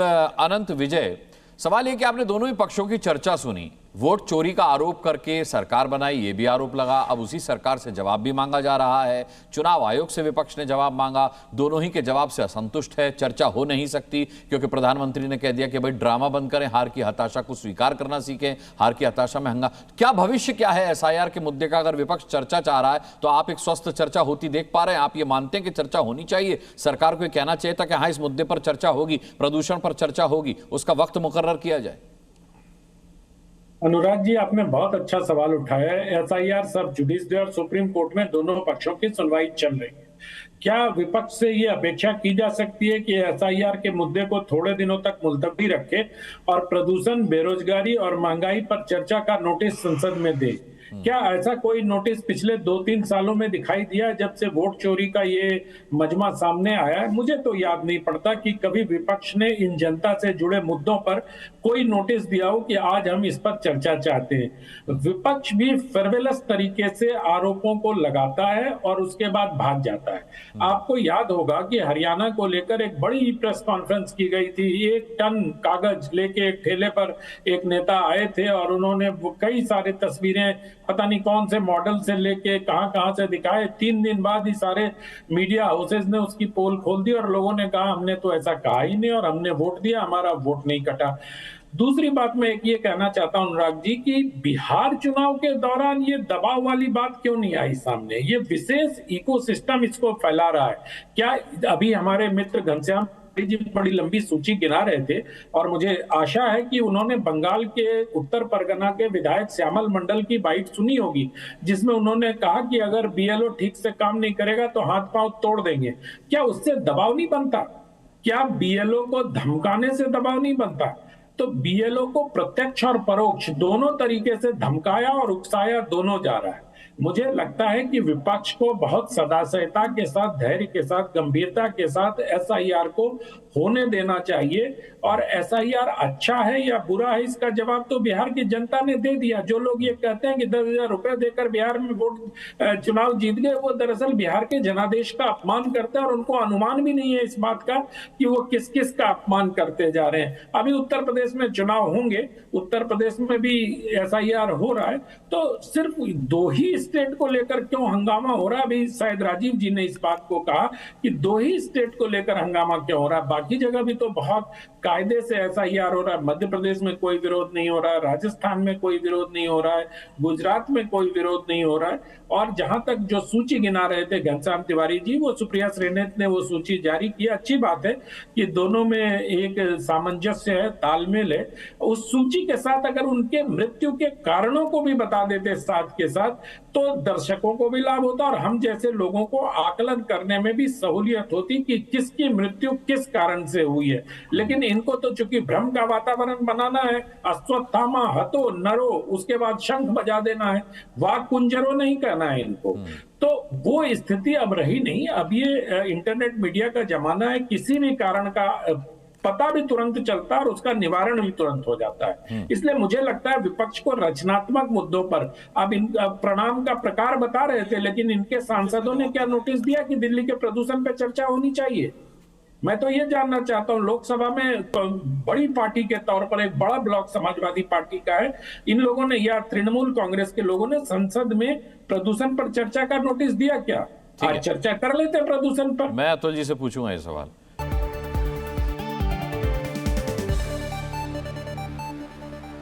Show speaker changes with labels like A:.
A: अनंत विजय, सवाल ये कि आपने दोनों ही पक्षों की चर्चा सुनी, वोट चोरी का आरोप करके सरकार बनाई, ये भी आरोप लगा, अब उसी सरकार से जवाब भी मांगा जा रहा है, चुनाव आयोग से विपक्ष ने जवाब मांगा, दोनों ही के जवाब से असंतुष्ट है, चर्चा हो नहीं सकती क्योंकि प्रधानमंत्री ने कह दिया कि भाई ड्रामा बंद करें, हार की हताशा को स्वीकार करना सीखें, हार की हताशा में हंगा। क्या भविष्य क्या है एसआईआर के मुद्दे का? अगर विपक्ष चर्चा चाह रहा है तो आप एक स्वस्थ चर्चा होती देख पा रहे हैं? आप ये मानते हैं कि चर्चा होनी चाहिए? सरकार को कहना चाहिए था कि हाँ, इस मुद्दे पर चर्चा होगी, प्रदूषण पर चर्चा होगी, उसका वक्त मुकर्रर किया जाए।
B: अनुराग जी, आपने बहुत अच्छा सवाल उठाया है। एसआईआर सब जुडिस और सुप्रीम कोर्ट में दोनों पक्षों की सुनवाई चल रही है। क्या विपक्ष से ये अपेक्षा की जा सकती है कि एसआईआर के मुद्दे को थोड़े दिनों तक मुलतवी रखे और प्रदूषण, बेरोजगारी और महंगाई पर चर्चा का नोटिस संसद में दे? क्या ऐसा कोई नोटिस पिछले 2-3 सालों में दिखाई दिया जब से वोट चोरी का ये मजमा सामने आया है? मुझे तो याद नहीं पड़ता कि कभी विपक्ष ने इन जनता से जुड़े मुद्दों पर कोई नोटिस दिया हो कि आज हम इस पर चर्चा चाहते हैं। विपक्ष भी फेरवेलस तरीके से आरोपों को लगाता है और उसके बाद भाग जाता है। आपको याद होगा कि हरियाणा को लेकर एक बड़ी प्रेस कॉन्फ्रेंस की गई थी। 1 टन कागज लेके एक ठेले पर एक नेता आए थे और उन्होंने कई सारी तस्वीरें पता नहीं कौन से मॉडल से लेके कहां से दिखाए। 3 दिन बाद ही सारे मीडिया हाउसेज ने उसकी पोल खोल दी और लोगों ने कहा हमने तो ऐसा कहा ही नहीं और हमने वोट दिया, हमारा वोट नहीं कटा। दूसरी बात मैं एक ये कहना चाहता हूं अनुराग जी कि बिहार चुनाव के दौरान ये दबाव वाली बात क्यों नहीं आई सामने? ये विशेष इकोसिस्टम इसको फैला रहा है। क्या अभी हमारे मित्र घनश्याम जी बड़ी लंबी सूची गिना रहे थे और मुझे आशा है कि उन्होंने बंगाल के उत्तर परगना के विधायक श्यामल मंडल की बाइट सुनी होगी, जिसमें उन्होंने कहा कि अगर बीएलओ ठीक से काम नहीं करेगा तो हाथ पांव तोड़ देंगे। क्या उससे दबाव नहीं बनता? क्या बीएलओ को धमकाने से दबाव नहीं बनता? तो बीएलओ को प्रत्यक्ष और परोक्ष दोनों तरीके से धमकाया और उकसाया दोनों जा रहा है। मुझे लगता है कि विपक्ष को बहुत सदाशयता के साथ, धैर्य के साथ, गंभीरता के साथ एसआईआर को होने देना चाहिए। और एसआईआर अच्छा है या बुरा है इसका जवाब तो बिहार की जनता ने दे दिया। जो लोग ये कहते हैं कि 10,000 रुपए देकर बिहार में वोट चुनाव जीत गए, वो दरअसल बिहार के जनादेश का अपमान करते हैं और उनको अनुमान भी नहीं है इस बात का कि वो किस किस का अपमान करते जा रहे हैं। अभी उत्तर प्रदेश में चुनाव होंगे, उत्तर प्रदेश में भी एसआईआर हो रहा है, तो सिर्फ 2 ही स्टेट को लेकर क्यों हंगामा हो रहा है? अभी शायद राजीव जी ने इस बात को कहा कि 2 ही स्टेट को लेकर हंगामा क्यों हो रहा है, बाकी जगह भी तो बहुत कायदे से एसआईआर हो रहा है। मध्य प्रदेश में कोई विरोध नहीं हो रहा है, राजस्थान में कोई विरोध नहीं हो रहा है, गुजरात में कोई विरोध नहीं हो रहा है। और जहां तक जो सूची गिना रहे थे घनश्याम तिवारी जी, वो सुप्रिया श्रीनेत ने वो सूची जारी की। अच्छी बात है कि दोनों में एक सामंजस्य है, तालमेल है। उस सूची के साथ अगर उनके मृत्यु के कारणों को भी बता देते साथ के साथ, तो दर्शकों को भी लाभ होता और हम जैसे लोगों को आकलन करने में भी सहूलियत होती कि किसकी मृत्यु किस कारण से हुई है। लेकिन इनको तो चूंकि भ्रम का वातावरण बनाना है, अश्वत्थामा हतो नरो, उसके बाद शंख बजा देना है, वाक कुंजरो नहीं कहना है इनको, तो वो स्थिति अब रही नहीं। अब ये इंटरनेट मीडिया का जमाना है, किसी भी कारण का पता भी तुरंत चलता है और उसका निवारण भी तुरंत हो जाता है। इसलिए मुझे लगता है विपक्ष को रचनात्मक मुद्दों पर, अब इन प्रणाम का प्रकार बता रहे थे, लेकिन इनके सांसदों ने क्या नोटिस दिया कि दिल्ली के प्रदूषण पर चर्चा होनी चाहिए? मैं तो ये जानना चाहता हूं। लोकसभा में तो बड़ी पार्टी के तौर पर एक बड़ा ब्लॉक समाजवादी पार्टी का है, इन लोगों ने या तृणमूल कांग्रेस के लोगों ने संसद में प्रदूषण पर चर्चा का नोटिस दिया क्या? आज चर्चा कर लेते हैं प्रदूषण पर।
A: मैं अतुल जी से पूछूंगा ये सवाल।